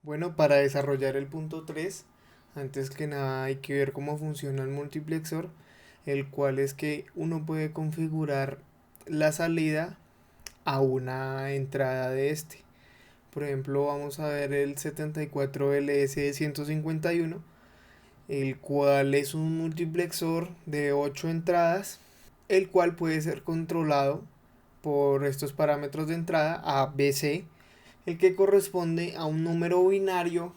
Bueno, para desarrollar el punto 3, antes que nada hay que ver cómo funciona el multiplexor, el cual es que uno puede configurar la salida a una entrada de este. Por ejemplo, vamos a ver el 74LS151, el cual es un multiplexor de 8 entradas, el cual puede ser controlado por estos parámetros de entrada A, B, C, el que corresponde a un número binario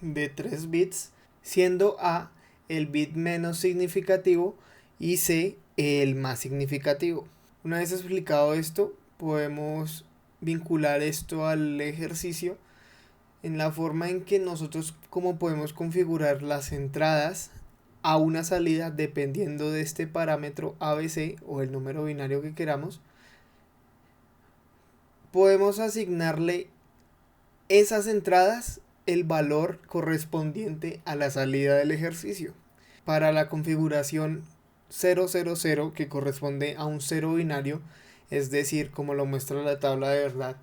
de 3 bits, siendo A el bit menos significativo y C el más significativo. Una vez explicado esto, podemos vincular esto al ejercicio en la forma en que nosotros como podemos configurar las entradas a una salida dependiendo de este parámetro ABC o el número binario que queramos. Podemos asignarle esas entradas el valor correspondiente a la salida del ejercicio. Para la configuración 000, que corresponde a un cero binario, es decir, como lo muestra la tabla de verdad,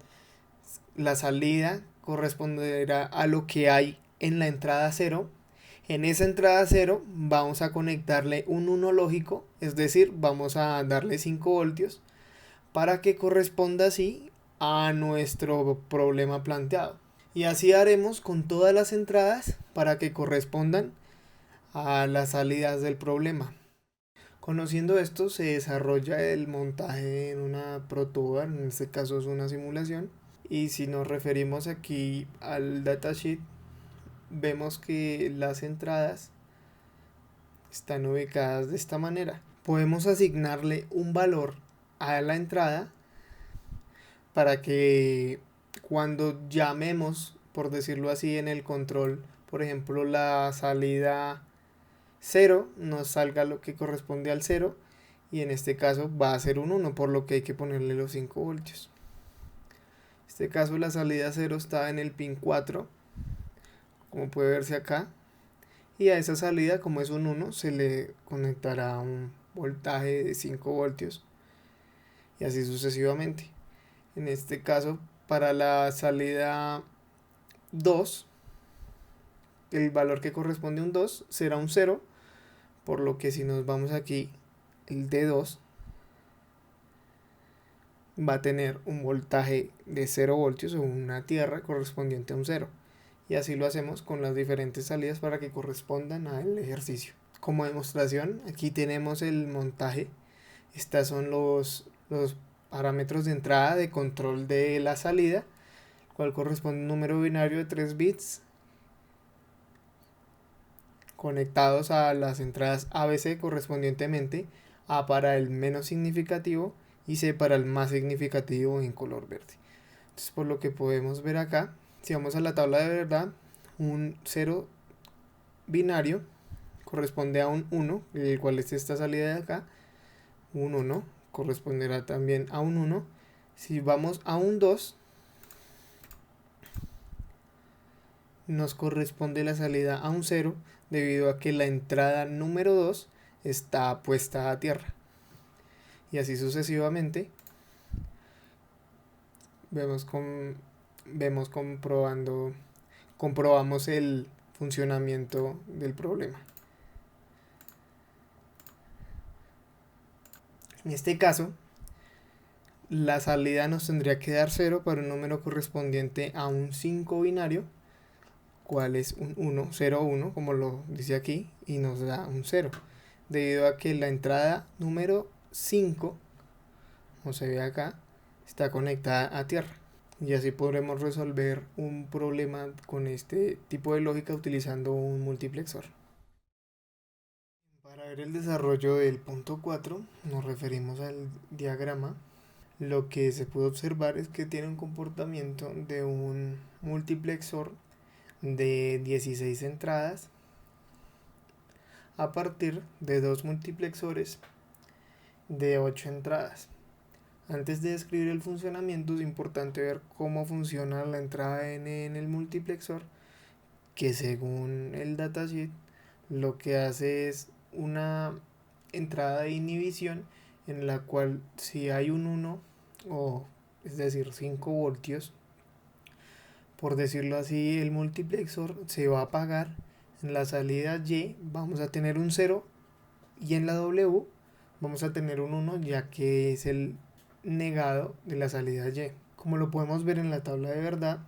la salida corresponderá a lo que hay en la entrada 0. En esa entrada 0 vamos a conectarle un 1 lógico, es decir, vamos a darle 5 voltios para que corresponda así a nuestro problema planteado. Y así haremos con todas las entradas para que correspondan a las salidas del problema. Conociendo esto se desarrolla el montaje en una protoboard, en este caso es una simulación. Y si nos referimos aquí al datasheet, vemos que las entradas están ubicadas de esta manera. Podemos asignarle un valor a la entrada para que cuando llamemos, por decirlo así, en el control, por ejemplo, la salida 0, nos salga lo que corresponde al 0 y en este caso va a ser un 1, por lo que hay que ponerle los 5 voltios. En este caso la salida 0 está en el pin 4, como puede verse acá, y a esa salida, como es un 1, se le conectará un voltaje de 5 voltios y así sucesivamente. En este caso, para la salida 2, el valor que corresponde a un 2 será un 0, por lo que si nos vamos aquí, el D2 va a tener un voltaje de 0 voltios o una tierra correspondiente a un 0. Y así lo hacemos con las diferentes salidas para que correspondan al ejercicio. Como demostración, aquí tenemos el montaje. Estos son los parámetros de entrada de control de la salida, cual corresponde a un número binario de 3 bits conectados a las entradas ABC correspondientemente, A para el menos significativo y C para el más significativo en color verde. Entonces, por lo que podemos ver acá, si vamos a la tabla de verdad, un 0 binario corresponde a un 1, el cual es esta salida de acá. Un 1 corresponderá también a un 1. Si vamos a un 2, nos corresponde la salida a un 0 debido a que la entrada número 2 está puesta a tierra. Y así sucesivamente vemos, vemos comprobamos el funcionamiento del problema. En este caso, la salida nos tendría que dar 0 para un número correspondiente a un 5 binario, cual es un 1, 0, 1, como lo dice aquí, y nos da un 0, debido a que la entrada número 5, como se ve acá, está conectada a tierra. Y así podremos resolver un problema con este tipo de lógica utilizando un multiplexor. Para ver el desarrollo del punto 4 nos referimos al diagrama. Lo que se puede observar es que tiene un comportamiento de un multiplexor de 16 entradas a partir de dos multiplexores de 8 entradas. Antes de describir el funcionamiento es importante ver cómo funciona la entrada N en el multiplexor, que según el datasheet lo que hace es una entrada de inhibición en la cual si hay un 1 o es decir 5 voltios, Por decirlo así, el multiplexor se va a apagar. En la salida Y vamos a tener un 0 y en la W vamos a tener un 1, ya que es el negado de la salida Y. Como lo podemos ver en la tabla de verdad,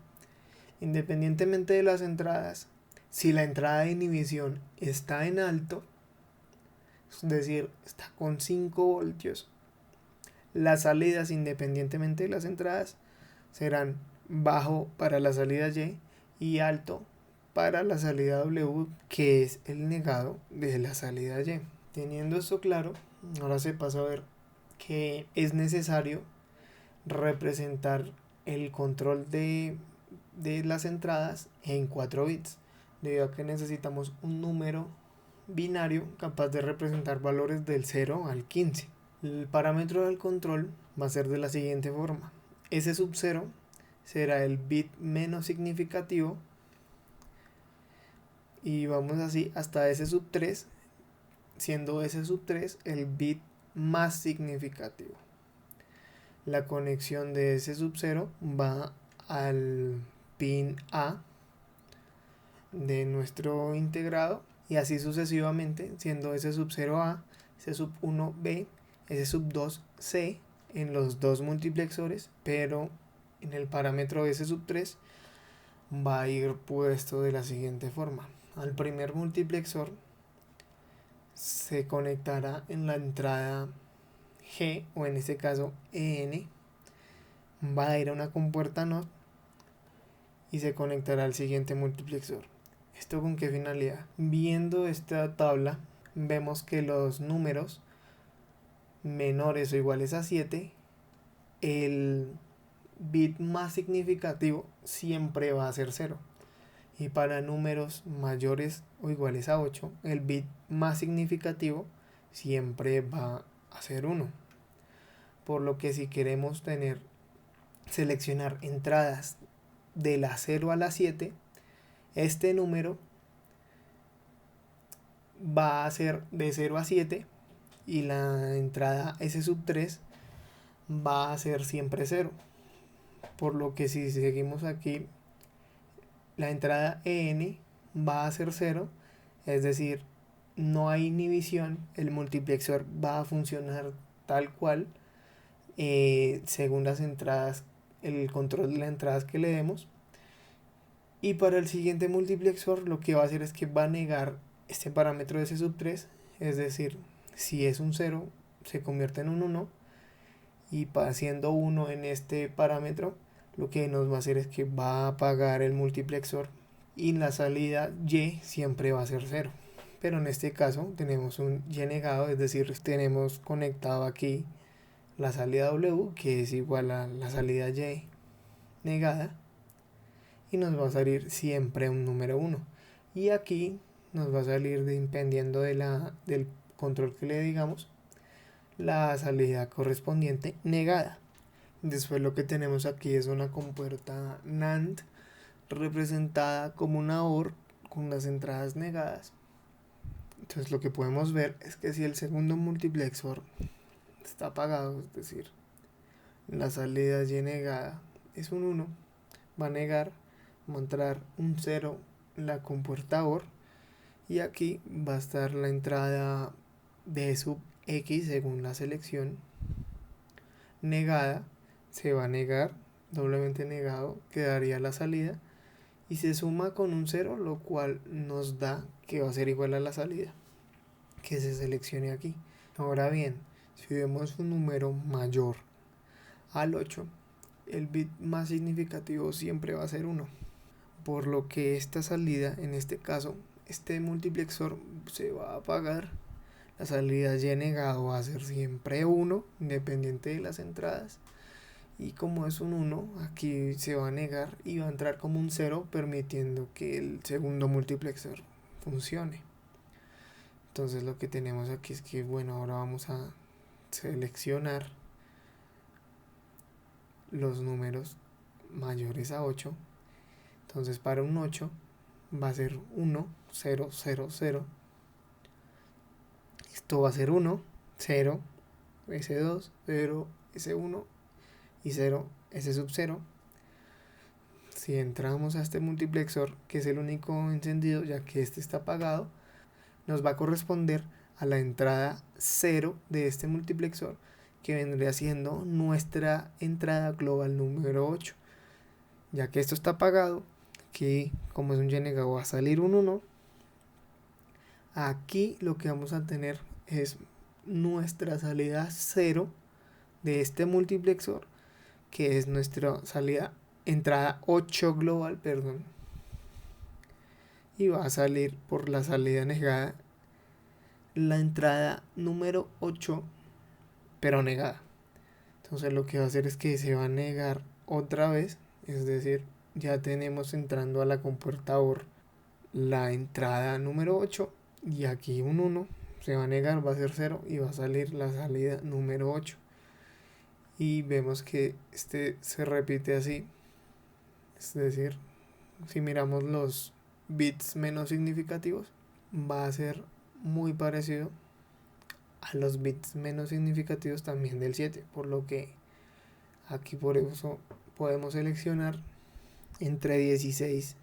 independientemente de las entradas, si la entrada de inhibición está en alto, es decir, está con 5 voltios, las salidas, independientemente de las entradas, serán bajo para la salida Y alto para la salida W, que es el negado de la salida Y. Teniendo esto claro, ahora se pasa a ver que es necesario representar el control de las entradas en 4 bits, debido a que necesitamos un número binario capaz de representar valores del 0 al 15. El parámetro del control va a ser de la siguiente forma: S sub 0 será el bit menos significativo, y vamos así hasta S sub 3, siendo S sub 3 el bit más significativo. La conexión de S sub 0 va al pin A de nuestro integrado, y así sucesivamente, siendo S sub 0A, S sub 1B, S sub 2C en los dos multiplexores, pero en el parámetro S sub 3 va a ir puesto de la siguiente forma: al primer multiplexor se conectará en la entrada G, o en este caso EN, va a ir a una compuerta NOT y se conectará al siguiente multiplexor. ¿Esto con qué finalidad? Viendo esta tabla, vemos que los números menores o iguales a 7, el bit más significativo siempre va a ser 0. Y para números mayores o iguales a 8, el bit más significativo siempre va a ser 1. Por lo que si queremos seleccionar entradas de la 0 a la 7, este número va a ser de 0 a 7, y la entrada S sub 3 va a ser siempre 0. Por lo que si seguimos aquí, la entrada EN va a ser 0, es decir, no hay inhibición, el multiplexor va a funcionar tal cual, según las entradas, el control de las entradas que le demos. Y para el siguiente multiplexor lo que va a hacer es que va a negar este parámetro de S sub 3, es decir, si es un 0 se convierte en un 1, y siendo 1 en este parámetro, lo que nos va a hacer es que va a apagar el multiplexor, y la salida Y siempre va a ser 0. Pero en este caso tenemos un Y negado, es decir, tenemos conectado aquí la salida W, que es igual a la salida Y negada, y nos va a salir siempre un número 1. Y aquí nos va a salir, dependiendo del control que le digamos, la salida correspondiente negada. Después lo que tenemos aquí es una compuerta NAND representada como una OR con las entradas negadas. Entonces lo que podemos ver es que si el segundo multiplexor está apagado, es decir, la salida Y negada es un 1, va a negar, va a entrar un 0 en la compuerta OR, y aquí va a estar la entrada D sub X según la selección negada, se va a negar, doblemente negado, quedaría la salida, y se suma con un 0, lo cual nos da que va a ser igual a la salida que se seleccione aquí. Ahora bien, si vemos un número mayor al 8, el bit más significativo siempre va a ser 1, por lo que esta salida, en este caso, este multiplexor se va a apagar, la salida Y negado va a ser siempre 1, independiente de las entradas, y como es un 1, aquí se va a negar y va a entrar como un 0, permitiendo que el segundo multiplexor funcione. Entonces lo que tenemos aquí es que, bueno, ahora vamos a seleccionar los números mayores a 8. Entonces para un 8 va a ser 1, 0, 0, 0. Esto va a ser 1, 0, S2, 0, S1 y 0, S sub 0. si entramos a este multiplexor, que es el único encendido ya que este está apagado, nos va a corresponder a la entrada 0 de este multiplexor, que vendría siendo nuestra entrada global número 8. Ya que esto está apagado, aquí como es un y negado va a salir un 1. Aquí lo que vamos a tener es nuestra salida 0 de este multiplexor, que es nuestra salida entrada 8 global, perdón. Y va a salir por la salida negada la entrada número 8, pero negada. Entonces lo que va a hacer es que se va a negar otra vez, es decir, ya tenemos entrando a la compuerta OR la entrada número 8 y aquí un 1 se va a negar, va a ser 0 y va a salir la salida número 8. Y vemos que este se repite así, es decir, si miramos los bits menos significativos, va a ser muy parecido a los bits menos significativos también del 7, por lo que aquí por eso podemos seleccionar entre 16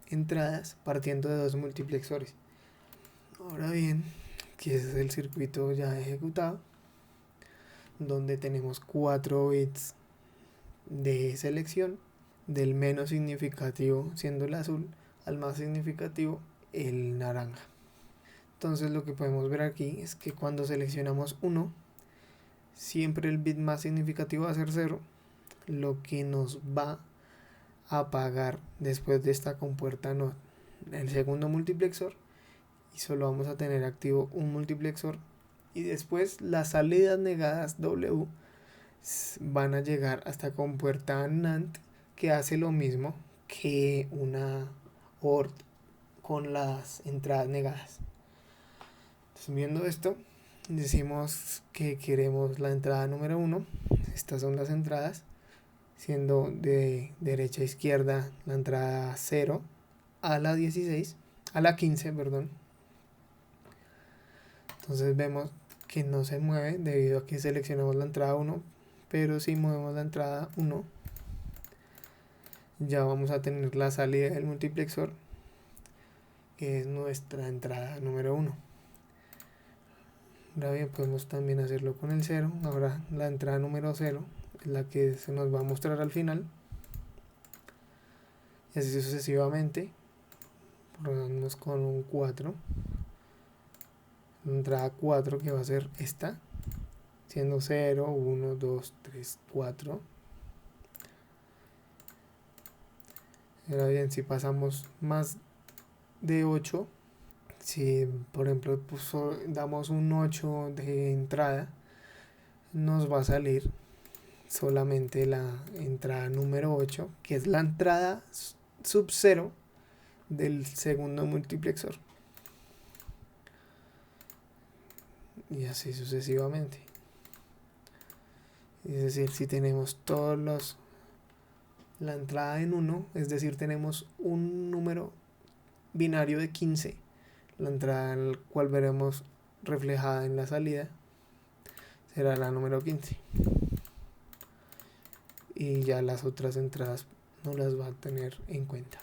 entradas partiendo de dos multiplexores. Ahora bien, aquí es el circuito ya ejecutado, donde tenemos 4 bits de selección, del menos significativo siendo el azul al más significativo el naranja. Entonces lo que podemos ver aquí es que cuando seleccionamos 1, siempre el bit más significativo va a ser 0, lo que nos va a apagar después de esta compuerta NOT el segundo multiplexor, y solo vamos a tener activo un multiplexor, y después las salidas negadas W van a llegar hasta compuerta NAND, que hace lo mismo que una OR con las entradas negadas. Entonces, viendo esto, decimos que queremos la entrada número 1. Estas son las entradas, siendo de derecha a izquierda la entrada 0 a la 16, a la 15, perdón. Entonces vemos que no se mueve debido a que seleccionamos la entrada 1, pero si movemos la entrada 1, ya vamos a tener la salida del multiplexor, que es nuestra entrada número 1. Ahora bien, podemos también hacerlo con el 0. Ahora la entrada número 0 es la que se nos va a mostrar al final, y así sucesivamente. Probamos con un 4, la entrada 4, que va a ser esta, siendo 0, 1, 2, 3, 4. Ahora bien, si pasamos más de 8, si por ejemplo damos un 8 de entrada, nos va a salir solamente la entrada número 8, que es la entrada sub 0 del segundo multiplexor, y así sucesivamente. Es decir, si tenemos la entrada en 1, es decir, tenemos un número binario de 15, la entrada al cual veremos reflejada en la salida será la número 15, y ya las otras entradas no las va a tener en cuenta.